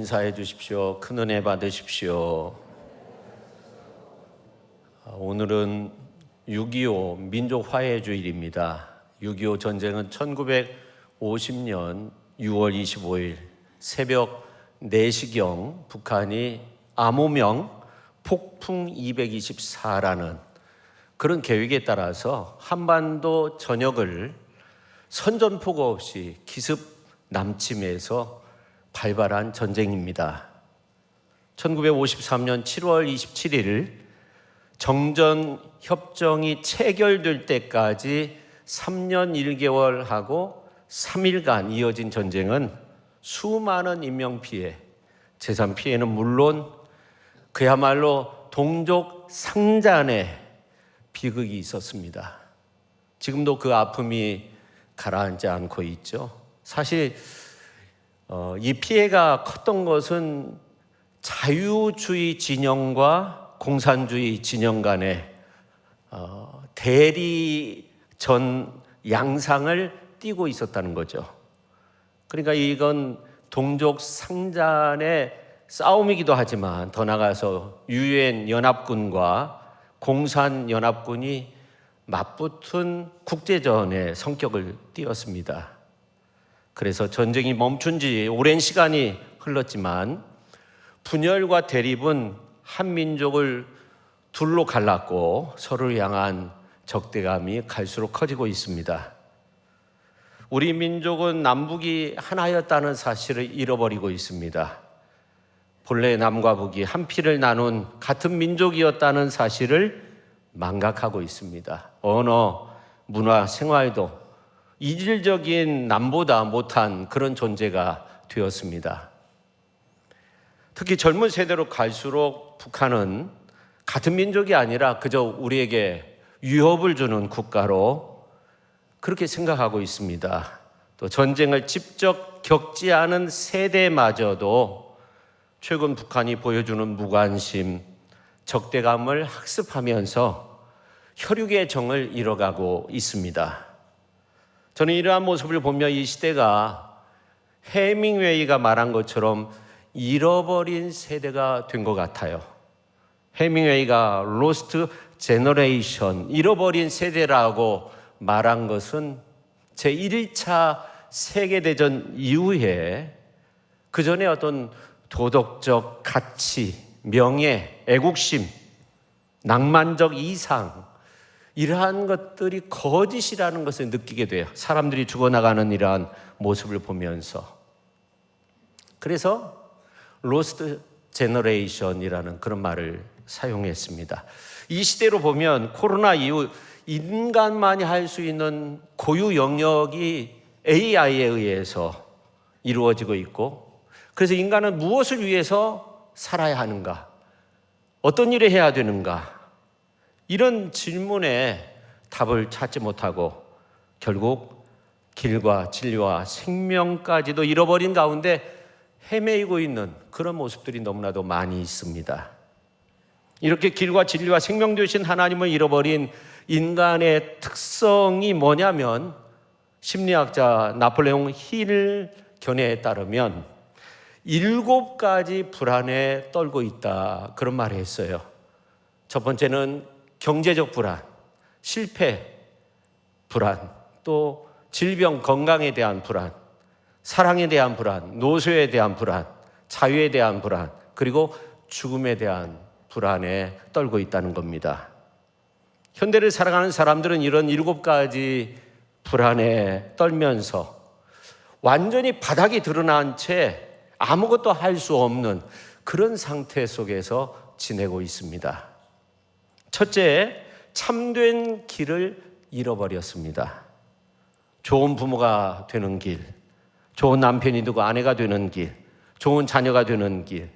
인사해 주십시오. 큰 은혜 받으십시오. 오늘은 6.25 민족화해주일입니다. 6.25 전쟁은 1950년 6월 25일 새벽 4시경 북한이 암호명 폭풍 224라는 그런 계획에 따라서 한반도 전역을 선전포고 없이 기습 남침해서 발발한 전쟁입니다. 1953년 7월 27일 정전협정이 체결될 때까지 3년 1개월 하고 3일간 이어진 전쟁은 수많은 인명피해, 재산피해는 물론 그야말로 동족 상잔의 비극이 있었습니다. 지금도 그 아픔이 가라앉지 않고 있죠. 사실 이 피해가 컸던 것은 자유주의 진영과 공산주의 진영 간의 대리전 양상을 띠고 있었다는 거죠. 그러니까 이건 동족 상잔의 싸움이기도 하지만 더 나아가서 유엔 연합군과 공산 연합군이 맞붙은 국제전의 성격을 띠었습니다. 그래서 전쟁이 멈춘 지 오랜 시간이 흘렀지만 분열과 대립은 한 민족을 둘로 갈랐고 서로를 향한 적대감이 갈수록 커지고 있습니다. 우리 민족은 남북이 하나였다는 사실을 잃어버리고 있습니다. 본래 남과 북이 한 피를 나눈 같은 민족이었다는 사실을 망각하고 있습니다. 언어, 문화, 생활도 이질적인 남보다 못한 그런 존재가 되었습니다. 특히 젊은 세대로 갈수록 북한은 같은 민족이 아니라 그저 우리에게 위협을 주는 국가로 그렇게 생각하고 있습니다. 또 전쟁을 직접 겪지 않은 세대마저도 최근 북한이 보여주는 무관심, 적대감을 학습하면서 혈육의 정을 잃어가고 있습니다. 저는 이러한 모습을 보며 이 시대가 해밍웨이가 말한 것처럼 잃어버린 세대가 된 것 같아요. 해밍웨이가 로스트 제너레이션, 잃어버린 세대라고 말한 것은 제1차 세계대전 이후에 그 전에 어떤 도덕적 가치, 명예, 애국심, 낭만적 이상 이러한 것들이 거짓이라는 것을 느끼게 돼요. 사람들이 죽어나가는 이러한 모습을 보면서. 그래서 로스트 제너레이션이라는 그런 말을 사용했습니다. 이 시대로 보면 코로나 이후 인간만이 할 수 있는 고유 영역이 AI에 의해서 이루어지고 있고, 그래서 인간은 무엇을 위해서 살아야 하는가? 어떤 일을 해야 되는가? 이런 질문에 답을 찾지 못하고 결국 길과 진리와 생명까지도 잃어버린 가운데 헤매이고 있는 그런 모습들이 너무나도 많이 있습니다. 이렇게 길과 진리와 생명 되신 하나님을 잃어버린 인간의 특성이 뭐냐면 심리학자 나폴레옹 힐 견해에 따르면 7가지 불안에 떨고 있다, 그런 말을 했어요. 첫 번째는 경제적 불안, 실패 불안, 또 질병 건강에 대한 불안, 사랑에 대한 불안, 노쇠에 대한 불안, 자유에 대한 불안, 그리고 죽음에 대한 불안에 떨고 있다는 겁니다. 현대를 살아가는 사람들은 이런 7가지 불안에 떨면서 완전히 바닥이 드러난 채 아무것도 할 수 없는 그런 상태 속에서 지내고 있습니다. 첫째, 참된 길을 잃어버렸습니다. 좋은 부모가 되는 길, 좋은 남편이 되고 아내가 되는 길, 좋은 자녀가 되는 길,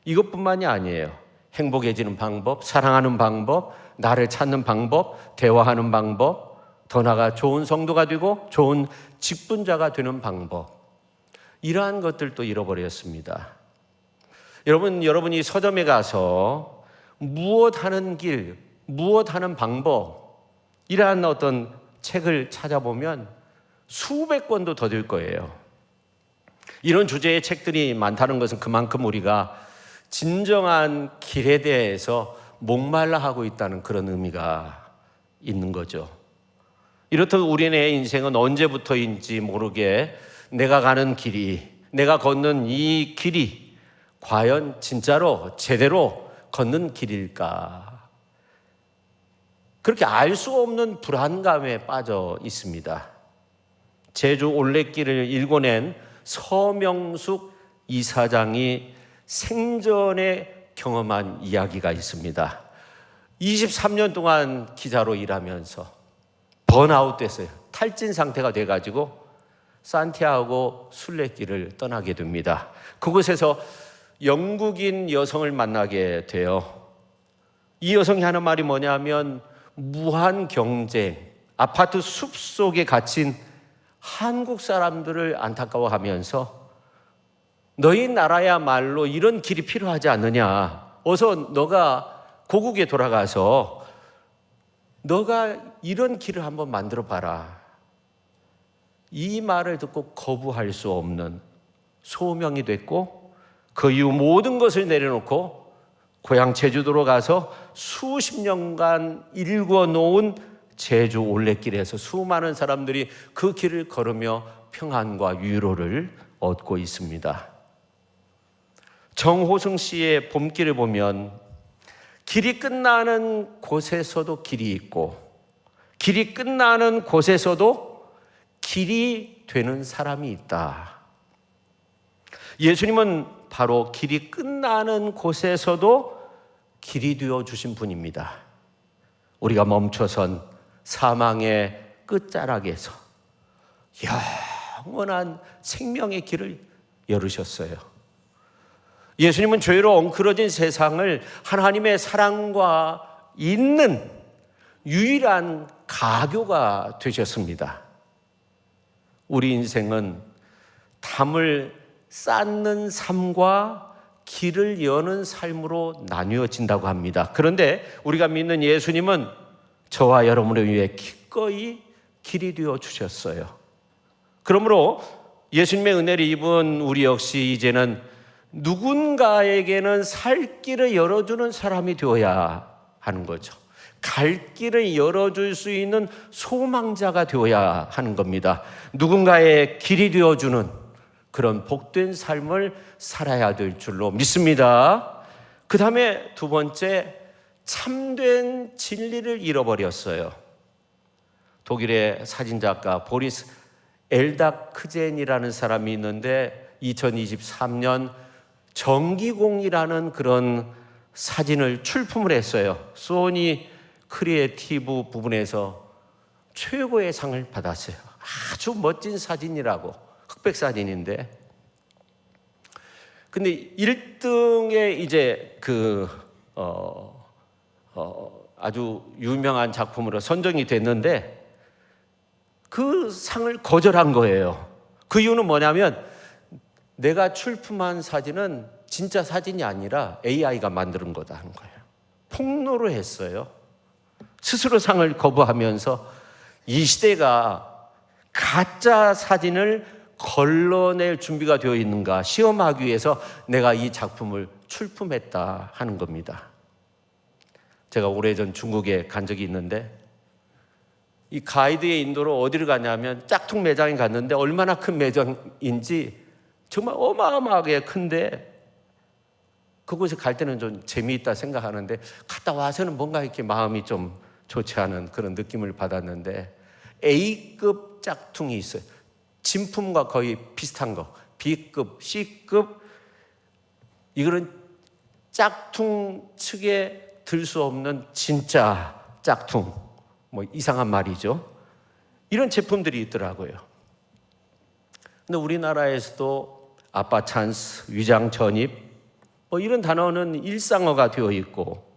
이것뿐만이 아니에요. 행복해지는 방법, 사랑하는 방법, 나를 찾는 방법, 대화하는 방법, 더 나아가 좋은 성도가 되고 좋은 직분자가 되는 방법, 이러한 것들도 잃어버렸습니다. 여러분이 서점에 가서 무엇하는 길, 무엇하는 방법, 이러한 어떤 책을 찾아보면 수백 권도 더 될 거예요. 이런 주제의 책들이 많다는 것은 그만큼 우리가 진정한 길에 대해서 목말라 하고 있다는 그런 의미가 있는 거죠. 이렇듯 우리의 인생은 언제부터인지 모르게 내가 가는 길이, 내가 걷는 이 길이 과연 진짜로 제대로 걷는 길일까? 그렇게 알 수 없는 불안감에 빠져 있습니다. 제주 올레길을 일궈낸 서명숙 이사장이 생전에 경험한 이야기가 있습니다. 23년 동안 기자로 일하면서 번아웃 됐어요. 탈진 상태가 돼가지고 산티아고 순례길을 떠나게 됩니다. 그곳에서 영국인 여성을 만나게 돼요. 이 여성이 하는 말이 뭐냐면 무한 경쟁, 아파트 숲속에 갇힌 한국 사람들을 안타까워하면서 너희 나라야말로 이런 길이 필요하지 않느냐. 어서 너가 고국에 돌아가서 너가 이런 길을 한번 만들어 봐라. 이 말을 듣고 거부할 수 없는 소명이 됐고 그 이후 모든 것을 내려놓고 고향 제주도로 가서 수십 년간 일궈 놓은 제주 올레길에서 수많은 사람들이 그 길을 걸으며 평안과 위로를 얻고 있습니다. 정호승 씨의 봄길을 보면 길이 끝나는 곳에서도 길이 있고 길이 끝나는 곳에서도 길이 되는 사람이 있다. 예수님은 바로 길이 끝나는 곳에서도 길이 되어 주신 분입니다. 우리가 멈춰선 사망의 끝자락에서 영원한 생명의 길을 열으셨어요. 예수님은 죄로 엉클어진 세상을 하나님의 사랑과 있는 유일한 가교가 되셨습니다. 우리 인생은 담을 쌓는 삶과 길을 여는 삶으로 나뉘어진다고 합니다. 그런데 우리가 믿는 예수님은 저와 여러분을 위해 기꺼이 길이 되어 주셨어요. 그러므로 예수님의 은혜를 입은 우리 역시 이제는 누군가에게는 살 길을 열어주는 사람이 되어야 하는 거죠. 갈 길을 열어줄 수 있는 소망자가 되어야 하는 겁니다. 누군가의 길이 되어주는 그런 복된 삶을 살아야 될 줄로 믿습니다. 그 다음에 두 번째, 참된 진리를 잃어버렸어요. 독일의 사진작가 보리스 엘다크젠이라는 사람이 있는데 2023년 정기공이라는 그런 사진을 출품을 했어요. 소니 크리에이티브 부분에서 최고의 상을 받았어요. 아주 멋진 사진이라고, 흑백 사진인데. 근데 1등에 이제 아주 유명한 작품으로 선정이 됐는데 그 상을 거절한 거예요. 그 이유는 뭐냐면 내가 출품한 사진은 진짜 사진이 아니라 AI가 만든 거다 하는 거예요. 폭로를 했어요. 스스로 상을 거부하면서 이 시대가 가짜 사진을 걸러낼 준비가 되어 있는가 시험하기 위해서 내가 이 작품을 출품했다 하는 겁니다. 제가 오래전 중국에 간 적이 있는데 이 가이드의 인도로 어디를 가냐면 짝퉁 매장에 갔는데 얼마나 큰 매장인지 정말 어마어마하게 큰데 그곳에 갈 때는 좀 재미있다 생각하는데 갔다 와서는 뭔가 이렇게 마음이 좀 좋지 않은 그런 느낌을 받았는데 A급 짝퉁이 있어요. 진품과 거의 비슷한 거. B급, C급. 이거는 짝퉁 측에 들 수 없는 진짜 짝퉁. 뭐 이상한 말이죠. 이런 제품들이 있더라고요. 근데 우리나라에서도 아빠 찬스, 위장 전입 뭐 이런 단어는 일상어가 되어 있고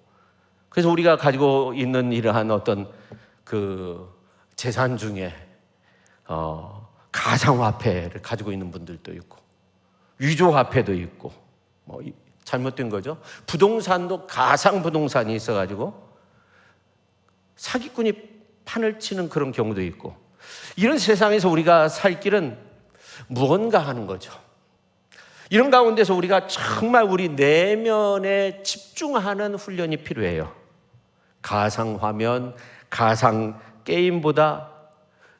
그래서 우리가 가지고 있는 이러한 어떤 그 재산 중에 가상화폐를 가지고 있는 분들도 있고 위조화폐도 있고 뭐 잘못된 거죠. 부동산도 가상부동산이 있어가지고 사기꾼이 판을 치는 그런 경우도 있고 이런 세상에서 우리가 살 길은 무언가 하는 거죠. 이런 가운데서 우리가 정말 우리 내면에 집중하는 훈련이 필요해요. 가상화면, 가상 게임보다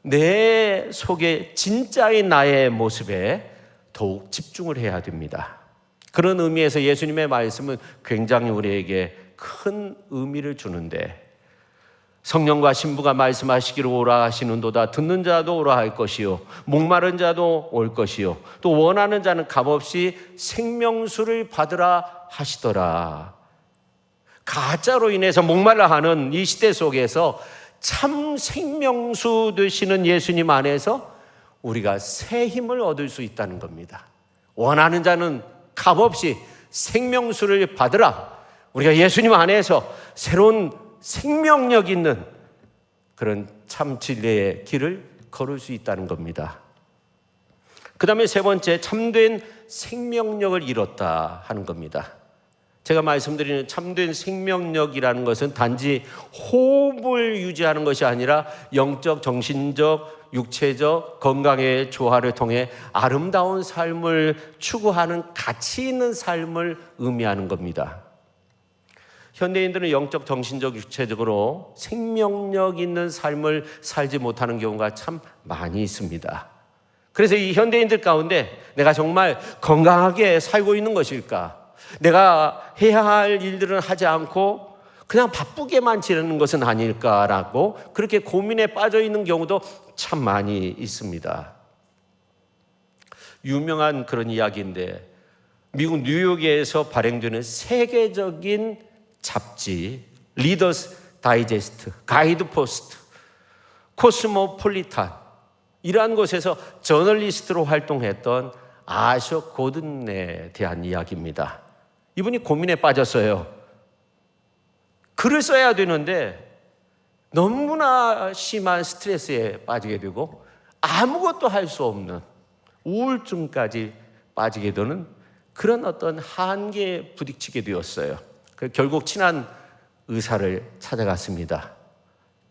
내 속에 진짜인 나의 모습에 더욱 집중을 해야 됩니다. 그런 의미에서 예수님의 말씀은 굉장히 우리에게 큰 의미를 주는데, 성령과 신부가 말씀하시기를 오라 하시는도다. 듣는 자도 오라 할 것이요, 목마른 자도 올 것이요, 또 원하는 자는 값없이 생명수를 받으라 하시더라. 가짜로 인해서 목말라 하는 이 시대 속에서 참 생명수 되시는 예수님 안에서 우리가 새 힘을 얻을 수 있다는 겁니다. 원하는 자는 값없이 생명수를 받으라. 우리가 예수님 안에서 새로운 생명력 있는 그런 참 진리의 길을 걸을 수 있다는 겁니다. 그 다음에 세 번째, 참된 생명력을 잃었다 하는 겁니다. 제가 말씀드리는 참된 생명력이라는 것은 단지 호흡을 유지하는 것이 아니라 영적, 정신적, 육체적 건강의 조화를 통해 아름다운 삶을 추구하는 가치 있는 삶을 의미하는 겁니다. 현대인들은 영적, 정신적, 육체적으로 생명력 있는 삶을 살지 못하는 경우가 참 많이 있습니다. 그래서 이 현대인들 가운데 내가 정말 건강하게 살고 있는 것일까? 내가 해야 할 일들은 하지 않고 그냥 바쁘게만 지내는 것은 아닐까라고 그렇게 고민에 빠져 있는 경우도 참 많이 있습니다. 유명한 그런 이야기인데, 미국 뉴욕에서 발행되는 세계적인 잡지 리더스 다이제스트, 가이드 포스트, 코스모폴리탄 이러한 곳에서 저널리스트로 활동했던 아셔 고든에 대한 이야기입니다. 이분이 고민에 빠졌어요. 글을 써야 되는데 너무나 심한 스트레스에 빠지게 되고 아무것도 할 수 없는 우울증까지 빠지게 되는 그런 어떤 한계에 부딪히게 되었어요. 결국 친한 의사를 찾아갔습니다.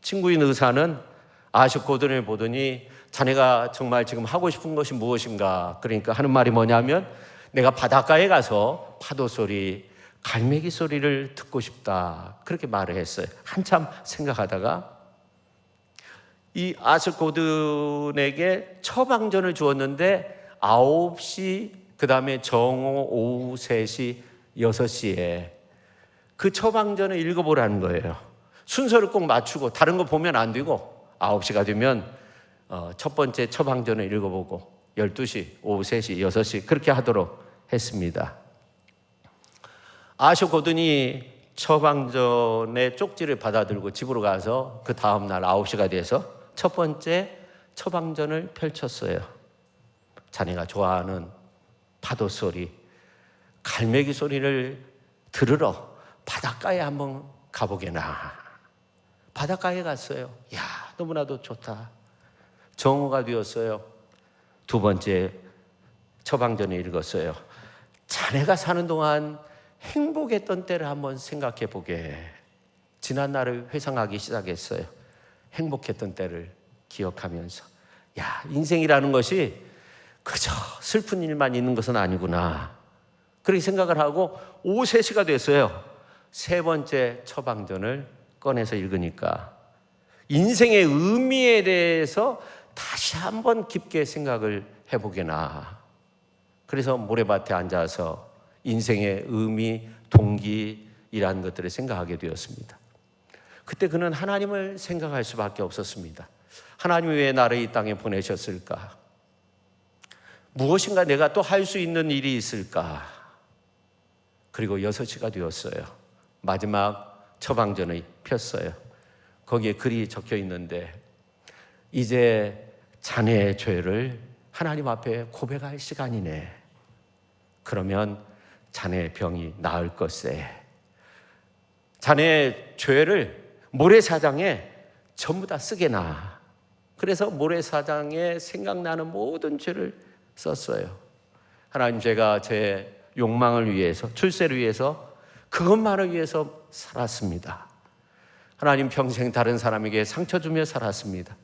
친구인 의사는 아셔 고든을 보더니 자네가 정말 지금 하고 싶은 것이 무엇인가? 그러니까 하는 말이 뭐냐면, 내가 바닷가에 가서 파도 소리, 갈매기 소리를 듣고 싶다. 그렇게 말을 했어요. 한참 생각하다가 이 아셔 고든에게 처방전을 주었는데 9시, 그 다음에 정오 오후 3시, 6시에 그 처방전을 읽어보라는 거예요. 순서를 꼭 맞추고 다른 거 보면 안 되고 9시가 되면 첫 번째 처방전을 읽어보고 12시, 오후 3시, 6시 그렇게 하도록 했습니다. 아셔 고든이 처방전의 쪽지를 받아들고 집으로 가서 그 다음날 9시가 돼서 첫 번째 처방전을 펼쳤어요. 자네가 좋아하는 파도 소리, 갈매기 소리를 들으러 바닷가에 한번 가보게나. 바닷가에 갔어요. 야, 너무나도 좋다. 정오가 되었어요. 두 번째 처방전을 읽었어요. 자네가 사는 동안 행복했던 때를 한번 생각해 보게. 지난 날을 회상하기 시작했어요. 행복했던 때를 기억하면서, 야, 인생이라는 것이 그저 슬픈 일만 있는 것은 아니구나. 그렇게 생각을 하고 오후 3시가 됐어요. 세 번째 처방전을 꺼내서 읽으니까 인생의 의미에 대해서 다시 한번 깊게 생각을 해보게나. 그래서 모래밭에 앉아서 인생의 의미, 동기이라는 것들을 생각하게 되었습니다. 그때 그는 하나님을 생각할 수밖에 없었습니다. 하나님이 왜 나를 이 땅에 보내셨을까? 무엇인가 내가 또 할 수 있는 일이 있을까? 그리고 6시가 되었어요. 마지막 처방전을 폈어요. 거기에 글이 적혀 있는데, 이제 자네의 죄를 하나님 앞에 고백할 시간이네. 그러면 자네의 병이 나을 것세. 자네의 죄를 모래사장에 전부 다 쓰게나. 그래서 모래사장에 생각나는 모든 죄를 썼어요. 하나님, 제가 제 욕망을 위해서, 출세를 위해서, 그것만을 위해서 살았습니다. 하나님, 평생 다른 사람에게 상처 주며 살았습니다.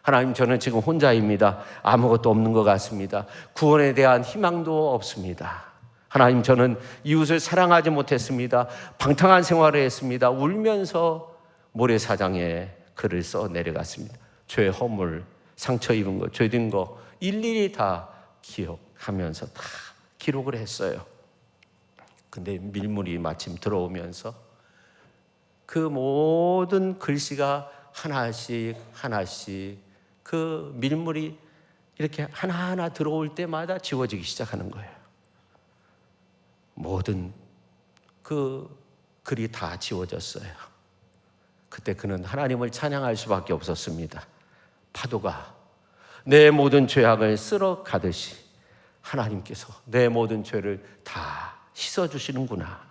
하나님, 저는 지금 혼자입니다. 아무것도 없는 것 같습니다. 구원에 대한 희망도 없습니다. 하나님, 저는 이웃을 사랑하지 못했습니다. 방탕한 생활을 했습니다. 울면서 모래사장에 글을 써 내려갔습니다. 죄 허물, 상처 입은 거, 죄된 거 일일이 다 기억하면서 다 기록을 했어요. 근데 밀물이 마침 들어오면서 그 모든 글씨가 하나씩 그 밀물이 이렇게 하나하나 들어올 때마다 지워지기 시작하는 거예요. 모든 그 글이 다 지워졌어요. 그때 그는 하나님을 찬양할 수밖에 없었습니다. 파도가 내 모든 죄악을 쓸어 가듯이 하나님께서 내 모든 죄를 다 씻어주시는구나.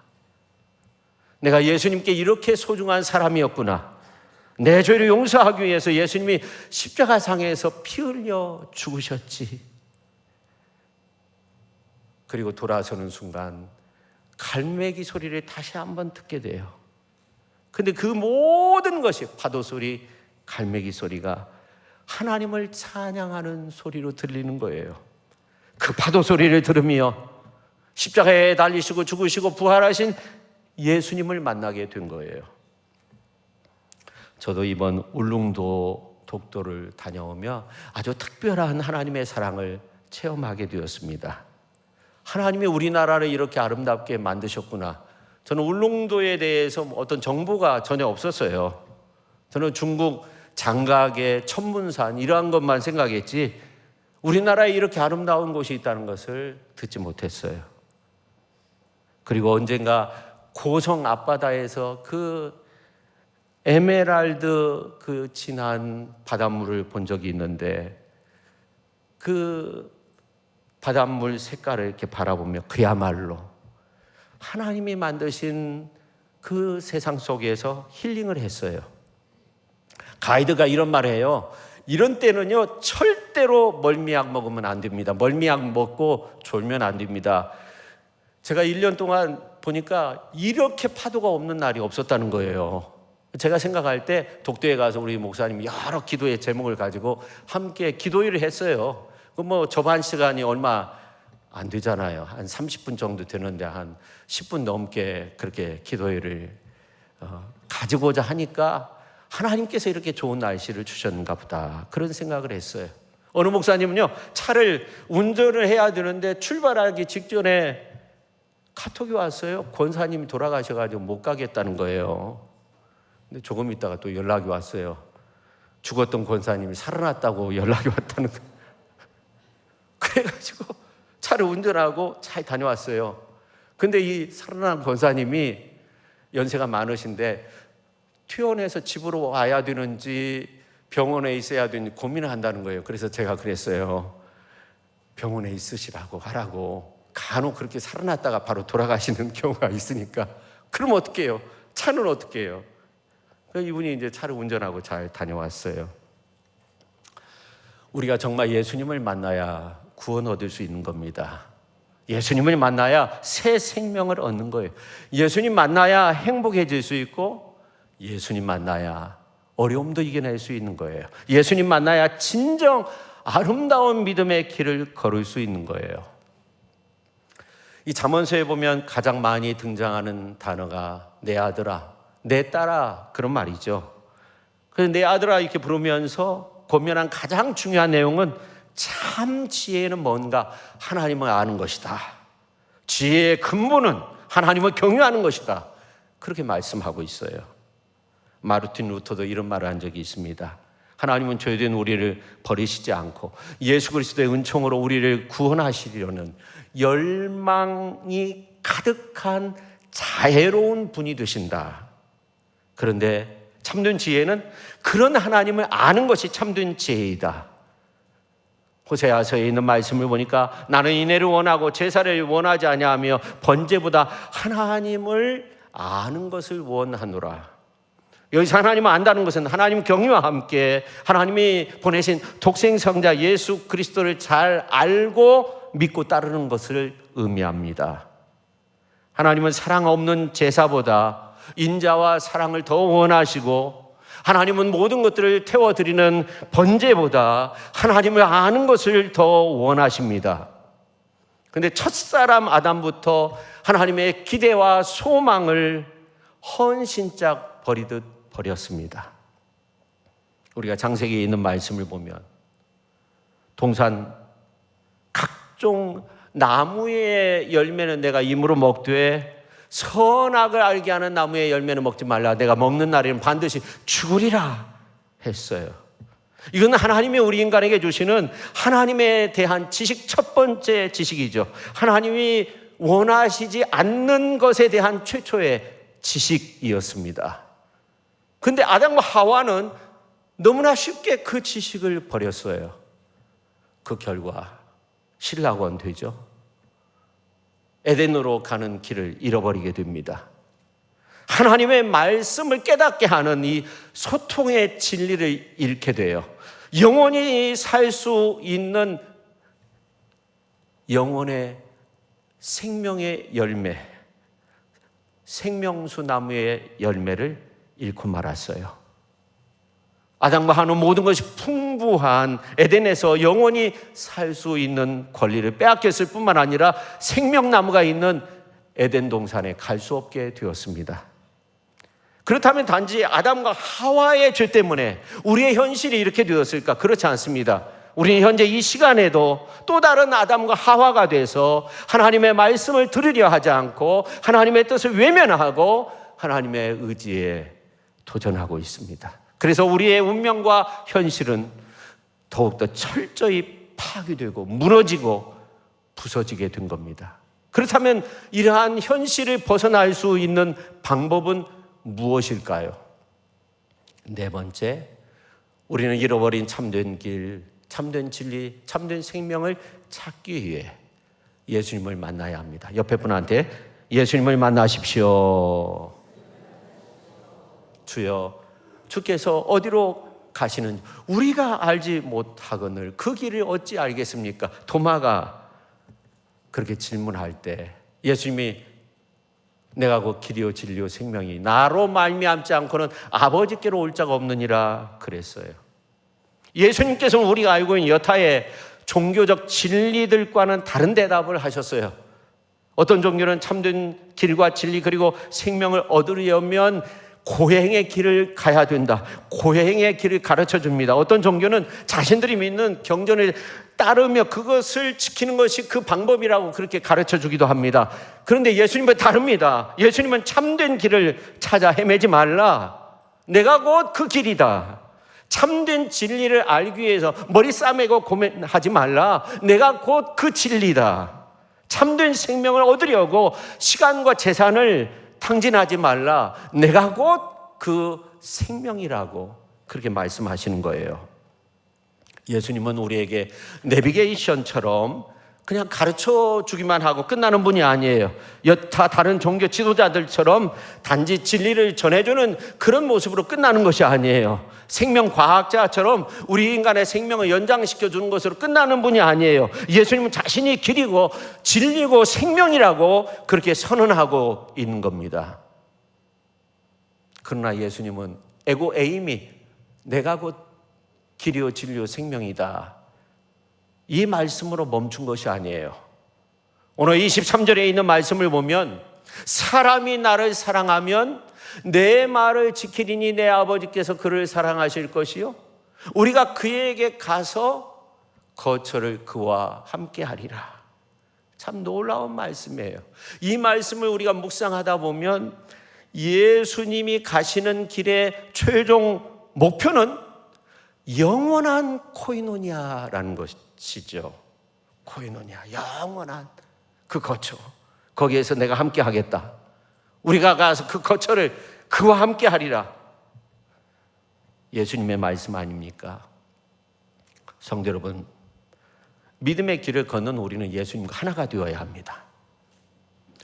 내가 예수님께 이렇게 소중한 사람이었구나. 내 죄를 용서하기 위해서 예수님이 십자가상에서 피 흘려 죽으셨지. 그리고 돌아서는 순간 갈매기 소리를 다시 한번 듣게 돼요. 근데 그 모든 것이 파도 소리, 갈매기 소리가 하나님을 찬양하는 소리로 들리는 거예요. 그 파도 소리를 들으며 십자가에 달리시고 죽으시고 부활하신 예수님을 만나게 된 거예요. 저도 이번 울릉도 독도를 다녀오며 아주 특별한 하나님의 사랑을 체험하게 되었습니다. 하나님이 우리나라를 이렇게 아름답게 만드셨구나. 저는 울릉도에 대해서 어떤 정보가 전혀 없었어요. 저는 중국 장각의 천문산 이러한 것만 생각했지 우리나라에 이렇게 아름다운 곳이 있다는 것을 듣지 못했어요. 그리고 언젠가 고성 앞바다에서 그 에메랄드 그 진한 바닷물을 본 적이 있는데 그 바닷물 색깔을 이렇게 바라보며 그야말로 하나님이 만드신 그 세상 속에서 힐링을 했어요. 가이드가 이런 말을 해요. 이런 때는요 절대로 멀미약 먹으면 안 됩니다. 멀미약 먹고 졸면 안 됩니다. 제가 1년 동안 보니까 이렇게 파도가 없는 날이 없었다는 거예요. 제가 생각할 때 독도에 가서 우리 목사님이 여러 기도의 제목을 가지고 함께 기도회를 했어요. 그 뭐 접한 시간이 얼마 안 되잖아요. 한 30분 정도 되는데 한 10분 넘게 그렇게 기도회를 가지고자 하니까 하나님께서 이렇게 좋은 날씨를 주셨는가 보다 그런 생각을 했어요. 어느 목사님은요 차를 운전을 해야 되는데 출발하기 직전에 카톡이 왔어요. 권사님이 돌아가셔가지고 못 가겠다는 거예요. 근데 조금 있다가 또 연락이 왔어요. 죽었던 권사님이 살아났다고 연락이 왔다는 거예요. 그래가지고 차를 운전하고 차에 다녀왔어요. 근데 이 살아난 권사님이 연세가 많으신데 퇴원해서 집으로 와야 되는지 병원에 있어야 되는지 고민을 한다는 거예요. 그래서 제가 그랬어요. 병원에 있으시라고 하라고. 간혹 그렇게 살아났다가 바로 돌아가시는 경우가 있으니까 그럼 어떻게 해요? 차는 어떻게 해요? 이분이 이제 차를 운전하고 잘 다녀왔어요. 우리가 정말 예수님을 만나야 구원 얻을 수 있는 겁니다. 예수님을 만나야 새 생명을 얻는 거예요. 예수님 만나야 행복해질 수 있고 예수님 만나야 어려움도 이겨낼 수 있는 거예요. 예수님 만나야 진정 아름다운 믿음의 길을 걸을 수 있는 거예요. 이 잠언서에 보면 가장 많이 등장하는 단어가 내 아들아, 내 딸아 그런 말이죠. 그래서 내 아들아 이렇게 부르면서 권면한 가장 중요한 내용은 참 지혜는 뭔가 하나님을 아는 것이다. 지혜의 근본은 하나님을 경외하는 것이다. 그렇게 말씀하고 있어요. 마르틴 루터도 이런 말을 한 적이 있습니다. 하나님은 죄된 우리를 버리시지 않고 예수 그리스도의 은총으로 우리를 구원하시려는 열망이 가득한 자애로운 분이 되신다. 그런데 참된 지혜는 그런 하나님을 아는 것이 참된 지혜이다. 호세아서에 있는 말씀을 보니까 나는 인애를 원하고 제사를 원하지 아니하며 번제보다 하나님을 아는 것을 원하노라. 여기서 하나님을 안다는 것은 하나님 경외와 함께 하나님이 보내신 독생성자 예수 그리스도를 잘 알고 믿고 따르는 것을 의미합니다. 하나님은 사랑 없는 제사보다 인자와 사랑을 더 원하시고 하나님은 모든 것들을 태워드리는 번제보다 하나님을 아는 것을 더 원하십니다. 그런데 첫사람 아담부터 하나님의 기대와 소망을 헌신짝 버리듯 버렸습니다. 우리가 창세기에 있는 말씀을 보면 동산 각종 나무의 열매는 내가 임으로 먹되 선악을 알게 하는 나무의 열매는 먹지 말라. 내가 먹는 날에는 반드시 죽으리라 했어요. 이건 하나님이 우리 인간에게 주시는 하나님에 대한 지식, 첫 번째 지식이죠. 하나님이 원하시지 않는 것에 대한 최초의 지식이었습니다. 근데 아담과 하와는 너무나 쉽게 그 지식을 버렸어요. 그 결과 신라곤 되죠. 에덴으로 가는 길을 잃어버리게 됩니다. 하나님의 말씀을 깨닫게 하는 이 소통의 진리를 잃게 돼요. 영원히 살 수 있는 영혼의 생명의 열매, 생명수 나무의 열매를 잃고 말았어요. 아담과 하와는 모든 것이 풍부한 에덴에서 영원히 살 수 있는 권리를 빼앗겼을 뿐만 아니라 생명나무가 있는 에덴 동산에 갈 수 없게 되었습니다. 그렇다면 단지 아담과 하와의 죄 때문에 우리의 현실이 이렇게 되었을까? 그렇지 않습니다. 우리는 현재 이 시간에도 또 다른 아담과 하와가 돼서 하나님의 말씀을 들으려 하지 않고 하나님의 뜻을 외면하고 하나님의 의지에 도전하고 있습니다. 그래서 우리의 운명과 현실은 더욱더 철저히 파괴되고 무너지고 부서지게 된 겁니다. 그렇다면 이러한 현실을 벗어날 수 있는 방법은 무엇일까요? 네 번째, 우리는 잃어버린 참된 길, 참된 진리, 참된 생명을 찾기 위해 예수님을 만나야 합니다. 옆에 분한테 예수님을 만나십시오. 주여, 주께서 어디로 가시는지 우리가 알지 못하거늘 그 길을 어찌 알겠습니까? 도마가 그렇게 질문할 때 예수님이 내가 곧 길이요 진리요 생명이 나로 말미암지 않고는 아버지께로 올 자가 없느니라 그랬어요. 예수님께서는 우리가 알고 있는 여타의 종교적 진리들과는 다른 대답을 하셨어요. 어떤 종교는 참된 길과 진리 그리고 생명을 얻으려면 고행의 길을 가야 된다. 고행의 길을 가르쳐 줍니다. 어떤 종교는 자신들이 믿는 경전을 따르며 그것을 지키는 것이 그 방법이라고 그렇게 가르쳐 주기도 합니다. 그런데 예수님은 다릅니다. 예수님은 참된 길을 찾아 헤매지 말라. 내가 곧 그 길이다. 참된 진리를 알기 위해서 머리 싸매고 고민하지 말라. 내가 곧 그 진리다. 참된 생명을 얻으려고 시간과 재산을 탕진하지 말라. 내가 곧 그 생명이라고 그렇게 말씀하시는 거예요. 예수님은 우리에게 내비게이션처럼 그냥 가르쳐 주기만 하고 끝나는 분이 아니에요. 여타 다른 종교 지도자들처럼 단지 진리를 전해주는 그런 모습으로 끝나는 것이 아니에요. 생명과학자처럼 우리 인간의 생명을 연장시켜 주는 것으로 끝나는 분이 아니에요. 예수님은 자신이 길이고 진리고 생명이라고 그렇게 선언하고 있는 겁니다. 그러나 예수님은 에고 에이미 내가 곧 길이요 진리요 생명이다. 이 말씀으로 멈춘 것이 아니에요. 오늘 23절에 있는 말씀을 보면 사람이 나를 사랑하면 내 말을 지키리니 내 아버지께서 그를 사랑하실 것이요 우리가 그에게 가서 거처를 그와 함께 하리라. 참 놀라운 말씀이에요. 이 말씀을 우리가 묵상하다 보면 예수님이 가시는 길의 최종 목표는 영원한 코이노니아라는 것이죠. 코이노니아, 영원한 그 거처. 거기에서 내가 함께 하겠다. 우리가 가서 그 거처를 그와 함께 하리라. 예수님의 말씀 아닙니까? 성도 여러분, 믿음의 길을 걷는 우리는 예수님과 하나가 되어야 합니다.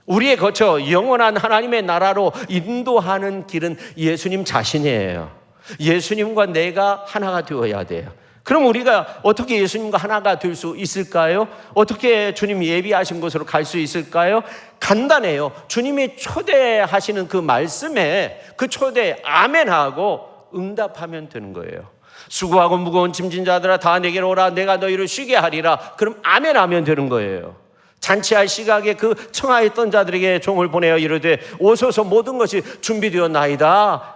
우리의 거처, 영원한 하나님의 나라로 인도하는 길은 예수님 자신이에요. 예수님과 내가 하나가 되어야 돼요. 그럼 우리가 어떻게 예수님과 하나가 될 수 있을까요? 어떻게 주님이 예비하신 곳으로 갈 수 있을까요? 간단해요. 주님이 초대하시는 그 말씀에 그 초대에 아멘하고 응답하면 되는 거예요. 수고하고 무거운 짐진 자들아 다 내게로 오라 내가 너희를 쉬게 하리라. 그럼 아멘 하면 되는 거예요. 잔치할 시각에 그 청하였던 자들에게 종을 보내어 이르되 오소서 모든 것이 준비되었나이다.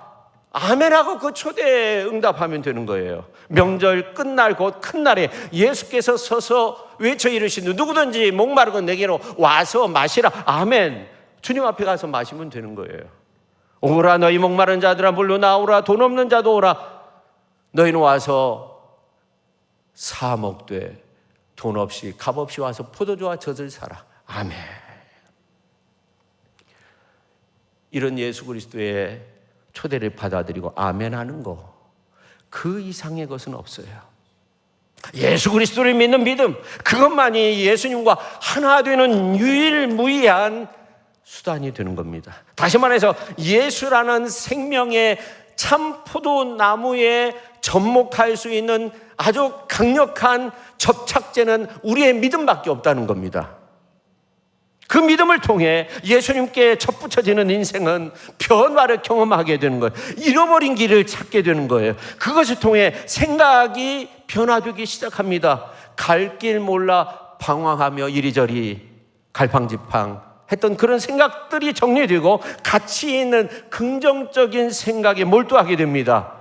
아멘하고 그 초대에 응답하면 되는 거예요. 명절 끝날 곧 큰 날에 예수께서 서서 외쳐 이르시되 누구든지 목마른 건 내게로 와서 마시라. 아멘. 주님 앞에 가서 마시면 되는 거예요. 오라 너희 목마른 자들아 물로 나오라 돈 없는 자도 오라. 너희는 와서 사 먹되 돈 없이 값 없이 와서 포도주와 젖을 사라. 아멘. 이런 예수 그리스도의 초대를 받아들이고 아멘하는 거, 그 이상의 것은 없어요. 예수 그리스도를 믿는 믿음, 그것만이 예수님과 하나 되는 유일무이한 수단이 되는 겁니다. 다시 말해서 예수라는 생명의 참 포도나무에 접목할 수 있는 아주 강력한 접착제는 우리의 믿음밖에 없다는 겁니다. 그 믿음을 통해 예수님께 접붙여지는 인생은 변화를 경험하게 되는 거예요. 잃어버린 길을 찾게 되는 거예요. 그것을 통해 생각이 변화되기 시작합니다. 갈 길 몰라 방황하며 이리저리 갈팡질팡 했던 그런 생각들이 정리되고 가치 있는 긍정적인 생각에 몰두하게 됩니다.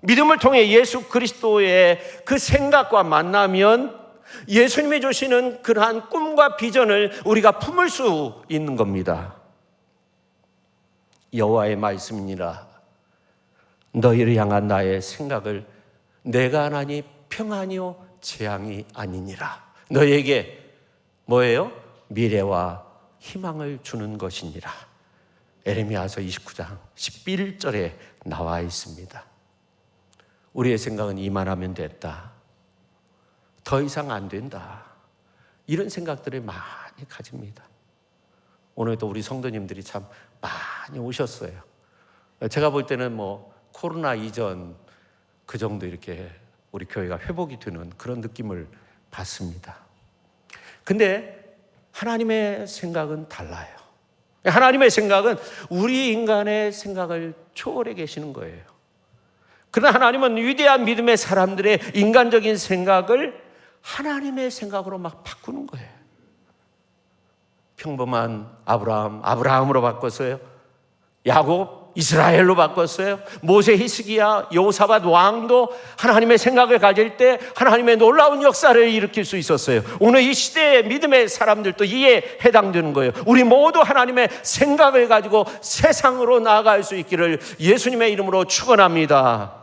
믿음을 통해 예수 그리스도의 그 생각과 만나면 예수님이 주시는 그러한 꿈과 비전을 우리가 품을 수 있는 겁니다. 여호와의 말씀이니라 너희를 향한 나의 생각을 내가 하나니 평안이요 재앙이 아니니라. 너희에게 뭐예요? 미래와 희망을 주는 것이니라. 에레미야서 29장 11절에 나와 있습니다. 우리의 생각은 이만하면 됐다, 더 이상 안 된다, 이런 생각들을 많이 가집니다. 오늘도 우리 성도님들이 참 많이 오셨어요. 제가 볼 때는 코로나 이전 그 정도 이렇게 우리 교회가 회복이 되는 그런 느낌을 받습니다. 근데 하나님의 생각은 달라요. 하나님의 생각은 우리 인간의 생각을 초월해 계시는 거예요. 그러나 하나님은 위대한 믿음의 사람들의 인간적인 생각을 하나님의 생각으로 막 바꾸는 거예요. 평범한 아브라함으로 바꿨어요. 야곱, 이스라엘로 바꿨어요. 모세, 히스기야, 여호사밧 왕도 하나님의 생각을 가질 때 하나님의 놀라운 역사를 일으킬 수 있었어요. 오늘 이 시대의 믿음의 사람들도 이에 해당되는 거예요. 우리 모두 하나님의 생각을 가지고 세상으로 나아갈 수 있기를 예수님의 이름으로 축원합니다.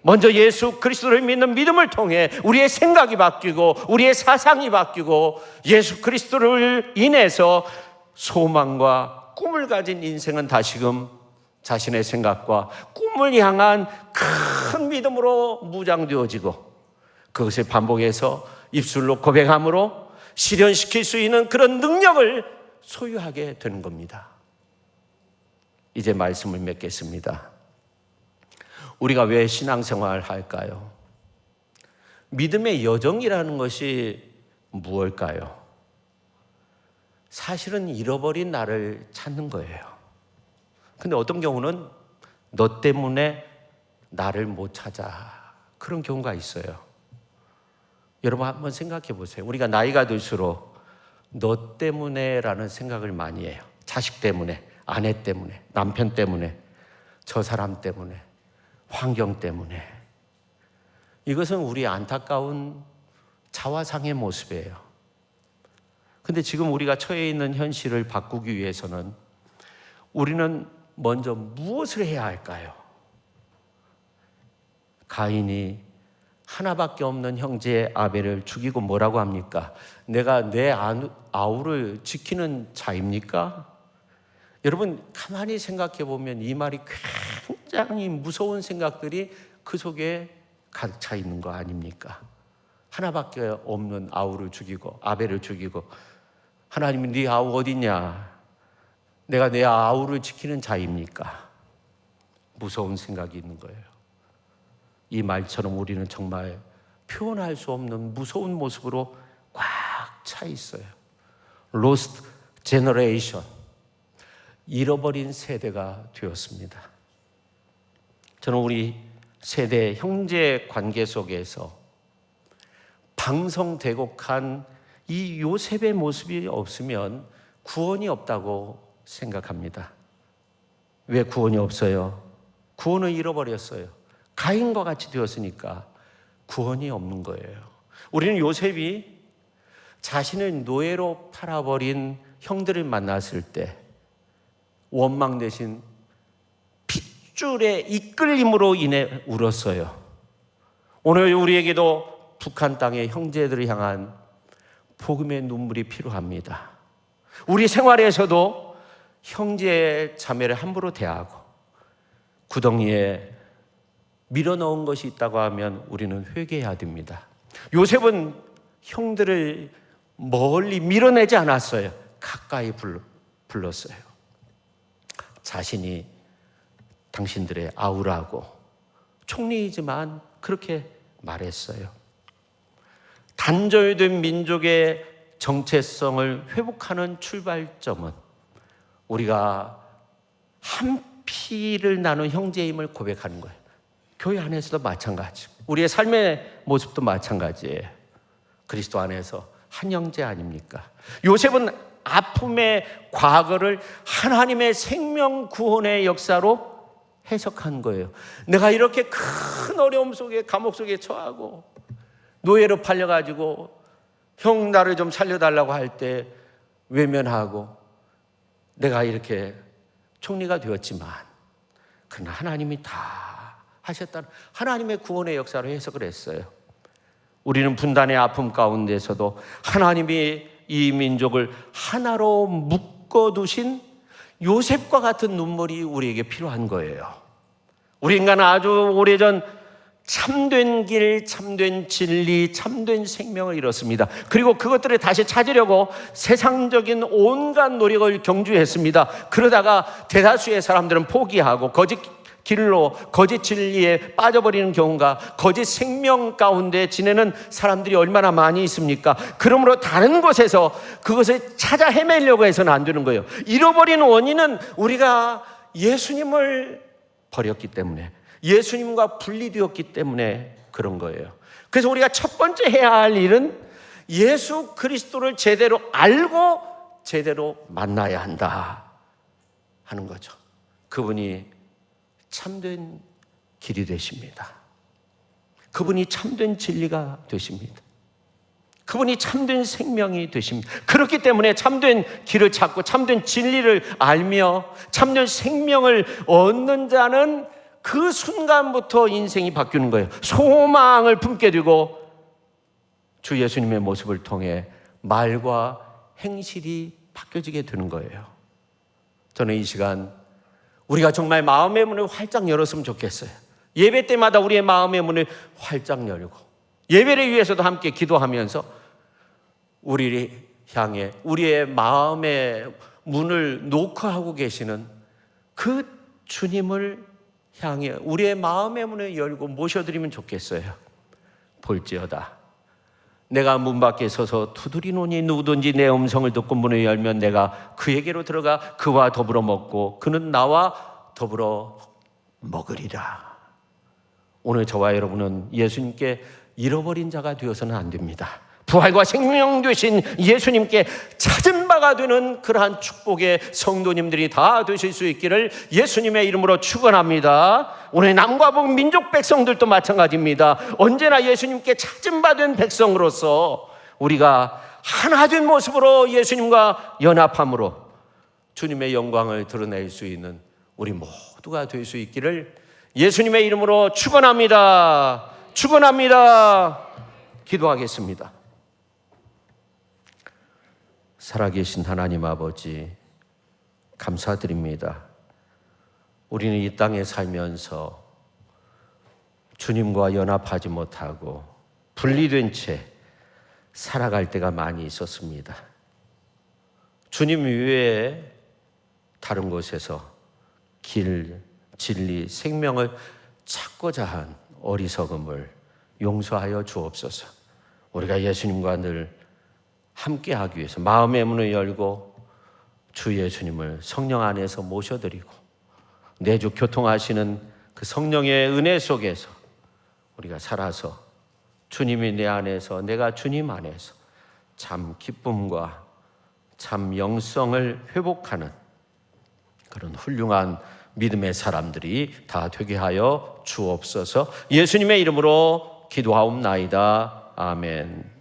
먼저 예수 그리스도를 믿는 믿음을 통해 우리의 생각이 바뀌고 우리의 사상이 바뀌고 예수 그리스도를 인해서 소망과 꿈을 가진 인생은 다시금 자신의 생각과 꿈을 향한 큰 믿음으로 무장되어지고 그것을 반복해서 입술로 고백함으로 실현시킬 수 있는 그런 능력을 소유하게 되는 겁니다. 이제 말씀을 맺겠습니다. 우리가 왜 신앙생활을 할까요? 믿음의 여정이라는 것이 무엇일까요? 사실은 잃어버린 나를 찾는 거예요. 근데 어떤 경우는 너 때문에 나를 못 찾아, 그런 경우가 있어요. 여러분 한번 생각해 보세요. 우리가 나이가 들수록 너 때문에라는 생각을 많이 해요. 자식 때문에, 아내 때문에, 남편 때문에, 저 사람 때문에, 환경 때문에. 이것은 우리 안타까운 자화상의 모습이에요. 근데 지금 우리가 처해 있는 현실을 바꾸기 위해서는 우리는 먼저 무엇을 해야 할까요? 가인이 하나밖에 없는 형제 아벨을 죽이고 뭐라고 합니까? 내가 내 아우를 지키는 자입니까? 여러분 가만히 생각해 보면 이 말이 굉장히 무서운 생각들이 그 속에 가득 차 있는 거 아닙니까? 하나밖에 없는 아우를 죽이고 아벨을 죽이고 하나님이 네 아우 어디냐? 내가 내 아우를 지키는 자입니까? 무서운 생각이 있는 거예요. 이 말처럼 우리는 정말 표현할 수 없는 무서운 모습으로 꽉 차 있어요. Lost generation, 잃어버린 세대가 되었습니다. 저는 우리 세대 형제 관계 속에서 방성되곡한 이 요셉의 모습이 없으면 구원이 없다고 생각합니다. 왜 구원이 없어요? 구원을 잃어버렸어요. 가인과 같이 되었으니까 구원이 없는 거예요. 우리는 요셉이 자신을 노예로 팔아버린 형들을 만났을 때 원망 대신 핏줄의 이끌림으로 인해 울었어요. 오늘 우리에게도 북한 땅의 형제들을 향한 복음의 눈물이 필요합니다. 우리 생활에서도 형제 자매를 함부로 대하고 구덩이에 밀어넣은 것이 있다고 하면 우리는 회개해야 됩니다. 요셉은 형들을 멀리 밀어내지 않았어요. 가까이 불렀어요. 자신이 당신들의 아우라고 총리이지만 그렇게 말했어요. 단절된 민족의 정체성을 회복하는 출발점은 우리가 한 피를 나눈 형제임을 고백하는 거예요. 교회 안에서도 마찬가지고 우리의 삶의 모습도 마찬가지예요. 그리스도 안에서 한 형제 아닙니까? 요셉은 아픔의 과거를 하나님의 생명 구원의 역사로 해석한 거예요. 내가 이렇게 큰 어려움 속에 감옥 속에 처하고 노예로 팔려가지고 형 나를 좀 살려달라고 할 때 외면하고 내가 이렇게 총리가 되었지만 그러나 하나님이 다 하셨다는 하나님의 구원의 역사로 해석을 했어요. 우리는 분단의 아픔 가운데서도 하나님이 이 민족을 하나로 묶어두신 요셉과 같은 눈물이 우리에게 필요한 거예요. 우리 인간은 아주 오래전 참된 길, 참된 진리, 참된 생명을 잃었습니다. 그리고 그것들을 다시 찾으려고 세상적인 온갖 노력을 경주했습니다. 그러다가 대다수의 사람들은 포기하고 거짓 길로, 거짓 진리에 빠져버리는 경우가 거짓 생명 가운데 지내는 사람들이 얼마나 많이 있습니까? 그러므로 다른 곳에서 그것을 찾아 헤매려고 해서는 안 되는 거예요. 잃어버린 원인은 우리가 예수님을 버렸기 때문에, 예수님과 분리되었기 때문에 그런 거예요. 그래서 우리가 첫 번째 해야 할 일은 예수 그리스도를 제대로 알고 제대로 만나야 한다 하는 거죠. 그분이 참된 길이 되십니다. 그분이 참된 진리가 되십니다. 그분이 참된 생명이 되십니다. 그렇기 때문에 참된 길을 찾고 참된 진리를 알며 참된 생명을 얻는 자는 그 순간부터 인생이 바뀌는 거예요. 소망을 품게 되고 주 예수님의 모습을 통해 말과 행실이 바뀌어지게 되는 거예요. 저는 이 시간 우리가 정말 마음의 문을 활짝 열었으면 좋겠어요. 예배 때마다 우리의 마음의 문을 활짝 열고 예배를 위해서도 함께 기도하면서 우리를 향해 우리의 마음의 문을 노크하고 계시는 그 주님을 향해 우리의 마음의 문을 열고 모셔드리면 좋겠어요. 볼지어다 내가 문 밖에 서서 두드리노니 누구든지 내 음성을 듣고 문을 열면 내가 그에게로 들어가 그와 더불어 먹고 그는 나와 더불어 먹으리라. 오늘 저와 여러분은 예수님께 잃어버린 자가 되어서는 안 됩니다. 부활과 생명 되신 예수님께 찾은 바가 되는 그러한 축복의 성도님들이 다 되실 수 있기를 예수님의 이름으로 축원합니다. 오늘 남과 북 민족 백성들도 마찬가지입니다. 언제나 예수님께 찾은 바 된 백성으로서 우리가 하나 된 모습으로 예수님과 연합함으로 주님의 영광을 드러낼 수 있는 우리 모두가 될 수 있기를 예수님의 이름으로 축원합니다. 축원합니다. 기도하겠습니다. 살아계신 하나님 아버지 감사드립니다. 우리는 이 땅에 살면서 주님과 연합하지 못하고 분리된 채 살아갈 때가 많이 있었습니다. 주님 외에 다른 곳에서 길, 진리, 생명을 찾고자 한 어리석음을 용서하여 주옵소서. 우리가 예수님과 늘 함께하기 위해서 마음의 문을 열고 주 예수님을 성령 안에서 모셔드리고 내주 교통하시는 그 성령의 은혜 속에서 우리가 살아서 주님이 내 안에서 내가 주님 안에서 참 기쁨과 참 영성을 회복하는 그런 훌륭한 믿음의 사람들이 다 되게 하여 주옵소서. 예수님의 이름으로 기도하옵나이다. 아멘.